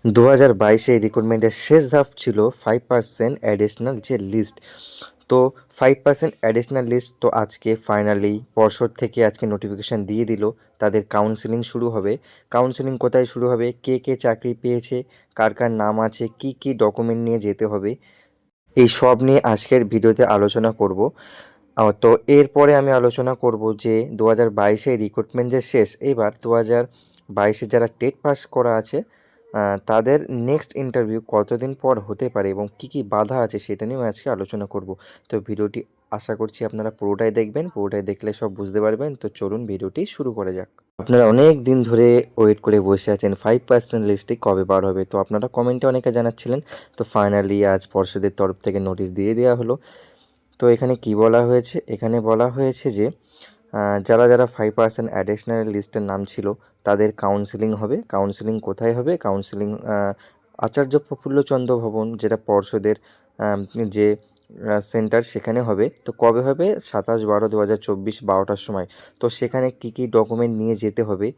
2022 রিক্রুটমেন্টের শেষ ধাপ ছিল 5% অ্যাডিশনাল যে লিস্ট। তো 5% অ্যাডিশনাল লিস্ট তো আজকে ফাইনালি পর্ষদ থেকে আজকে নোটিফিকেশান দিয়ে দিল। তাদের কাউন্সেলিং শুরু হবে। কাউন্সেলিং কোথায় শুরু হবে, কে কে চাকরি পেয়েছে, কার কার নাম আছে, কি কি ডকুমেন্ট নিয়ে যেতে হবে, এই সব নিয়ে আজকের ভিডিওতে আলোচনা করব। তো এরপরে আমি আলোচনা করব যে 2022 রিক্রুটমেন্ট যে শেষ, এবার 2022 যারা টেট পাস করা আছে তাদের নেক্সট ইন্টারভিউ কতদিন পর হতে পারে এবং কি কি বাধা আছে সেটা নিয়েও আজকে আলোচনা করব। তো ভিডিওটি আশা করছি আপনারা পুরোটাই দেখবেন, পুরোটাই দেখলে সব বুঝতে পারবেন। তো চলুন ভিডিওটি শুরু করা যাক। আপনারা অনেক দিন ধরে ওয়েট করে বসে আছেন 5% লিস্টে কবে বার হবে। তো আপনারা কমেন্টে অনেকে জানাচ্ছিলেন, তো ফাইনালি আজ পর্ষদের তরফ থেকে নোটিশ দিয়ে দেওয়া হলো। তো এখানে কি বলা হয়েছে, এখানে বলা হয়েছে যে যারা যারা 5% অ্যাডিশনাল লিস্টের নাম ছিল তাদের কাউন্সেলিং হবে। কাউন্সেলিং কোথায় হবে, কাউন্সেলিং আচার্য প্রফুল্লচন্দ্র ভবন, যেটা পর্ষদের যে সেন্টার, সেখানে হবে। তো কবে হবে, 27/12/2024 12টার সময়। তো সেখানে কি কি ডকুমেন্ট নিয়ে যেতে হবে,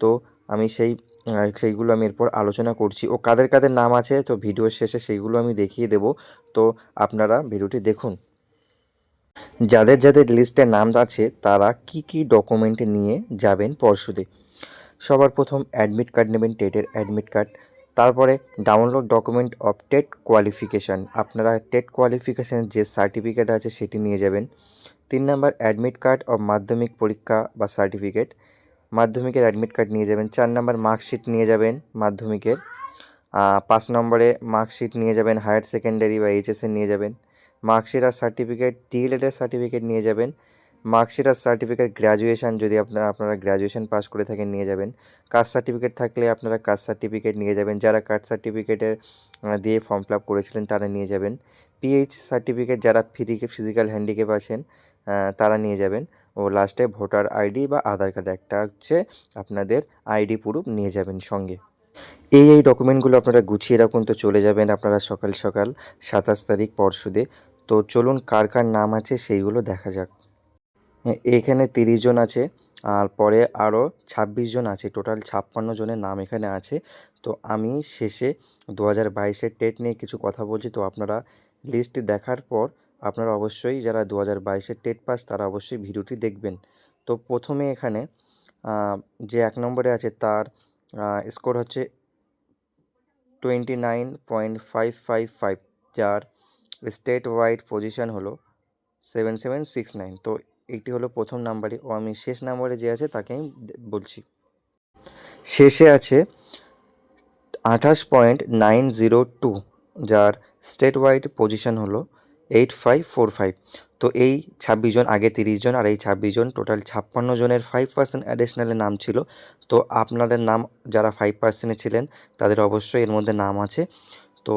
তো আমি সেইগুলো আমি এরপর আলোচনা করছি। ও কাদের কাদের নাম আছে তো ভিডিওর শেষে সেইগুলো আমি দেখিয়ে দেব। তো আপনারা ভিডিওটি দেখুন। যাদের যাদের লিস্টে নাম আছে তারা কি কি ডকুমেন্ট নিয়ে যাবেন পর্ষদে। সবার প্রথম অ্যাডমিট কার্ড নেবেন, টেটের অ্যাডমিট কার্ড। তারপরে download document of TET qualification, আপনারা টেট কোয়ালিফিকেশানের যে সার্টিফিকেট আছে সেটি নিয়ে যাবেন। 3 নাম্বার অ্যাডমিট কার্ড অফ মাধ্যমিক পরীক্ষা বা সার্টিফিকেট, মাধ্যমিকের অ্যাডমিট কার্ড নিয়ে যাবেন। 4 নাম্বার মার্কশিট নিয়ে যাবেন মাধ্যমিকের। 5 নম্বরে মার্কশিট নিয়ে যাবেন হায়ার সেকেন্ডারি বা এইচএসের নিয়ে যাবেন। মার্কশিট আর সার্টিফিকেট, ডিএলএডের সার্টিফিকেট নিয়ে যাবেন। মার্কশিট আর সার্টিফিকেট গ্র্যাজুয়েশন, যদি আপনারা গ্র্যাজুয়েশন পাস করে থাকেন নিয়ে যাবেন। কাস্ট সার্টিফিকেট থাকলে আপনারা কাস্ট সার্টিফিকেট নিয়ে যাবেন, যারা কাস্ট সার্টিফিকেটের দিয়ে ফর্ম ফিল আপ করেছিলেন তারা নিয়ে যাবেন। পিএইচ সার্টিফিকেট, যারা ফিজিক্যাল হ্যান্ডিক্যাপ আছেন তারা নিয়ে যাবেন। ও লাস্টে ভোটার আইডি বা আধার কার্ড, একটা হচ্ছে আপনাদের আইডি প্রুফ নিয়ে যাবেন সঙ্গে। এই ডকুমেন্টগুলো আপনারা গুছিয়ে রাখুন। তো চলে যাবেন আপনারা সকাল সকাল 27 তারিখ পরশুদে। তো চলুন কার কার নাম আছে সেইগুলো দেখা যাক। এখানে 30 জন আছে, আর পরে আরও 26 জন আছে, টোটাল 56 জনের নাম এখানে আছে। তো আমি শেষে 2022 টেট নিয়ে কিছু কথা বলছি। তো আপনারা লিস্টটি দেখার পর আপনারা অবশ্যই যারা 2022 টেট পাস তারা অবশ্যই ভিডিওটি দেখবেন। তো প্রথমে এখানে যে 1 নম্বরে আছে তার স্কোর হচ্ছে 29.555, যার স্টেট ওয়াইড পজিশন হলো 7769। তো এইটি হলো প্রথম নাম্বারে। ও আমি শেষ নাম্বারে যে আছে তাকে আমি বলছি। শেষে আছে 28.902, যার স্টেট ওয়াইড পজিশন হলো 8545। তো এই 26 জন, আগে 30 জন আর এই 26 জন, টোটাল 56 জনের 5% অ্যাডিশনালের নাম ছিল। তো আপনাদের নাম যারা 5%-এ ছিলেন তাদের অবশ্যই এর মধ্যে নাম আছে। তো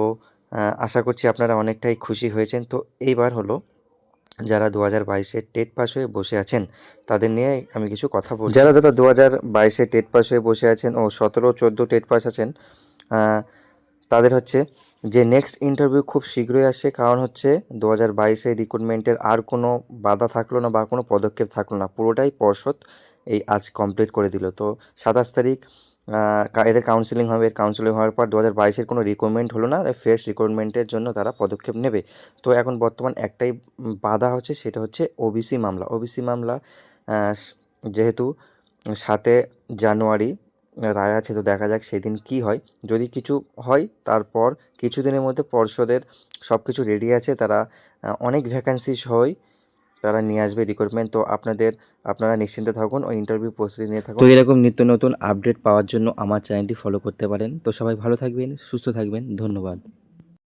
আশা করছি আপনারা অনেকটাই খুশি হয়েছেন। তো এইবার হলো যারা 2022 টেট পাস হয়ে বসে আছেন তাদের নিয়ে আমি কিছু কথা বলছি। যারা 2022 টেট পাস হয়ে বসে আছেন ও 17-14 টেট পাস আছেন, তাদের হচ্ছে যে নেক্সট ইন্টারভিউ খুব শীঘ্রই আসছে। কারণ হচ্ছে 2022 রিক্রুটমেন্টের আর কোনো বাধা থাকলো না বা কোনো পদক্ষেপ থাকলো না, পুরোটাই পর্ষদ এই আজ কমপ্লিট করে দিল। তো 27 তারিখ এদের কাউন্সেলিং হবে। কাউন্সেলিং হওয়ার পর 2022 কোনো রিক্রুটমেন্ট হলো না, ফ্রেশ রিক্রুটমেন্টের জন্য তারা পদক্ষেপ নেবে। তো এখন বর্তমান একটাই বাধা হচ্ছে, সেটা হচ্ছে ওবিসি মামলা। ওবিসি মামলা যেহেতু 7 জানুয়ারি রায় আছে, তো দেখা যাক সেদিন কি হয়। যদি কিছু হয় তারপর কিছুদিনের মধ্যে পর্ষদের সব কিছু রেডি আছে, তারা অনেক ভ্যাকান্সি সহই তারা নিয়ে আসবে রিক্রুটমেন্ট। তো আপনারা নিশ্চিন্তে থাকুন ও ইন্টারভিউ প্রস্তুতি নিয়ে থাকুন। তো এরকম নিত্য নতুন আপডেট পাওয়ার জন্য আমার চ্যানেলটি ফলো করতে পারেন। তো সবাই ভালো থাকবেন, সুস্থ থাকবেন, ধন্যবাদ।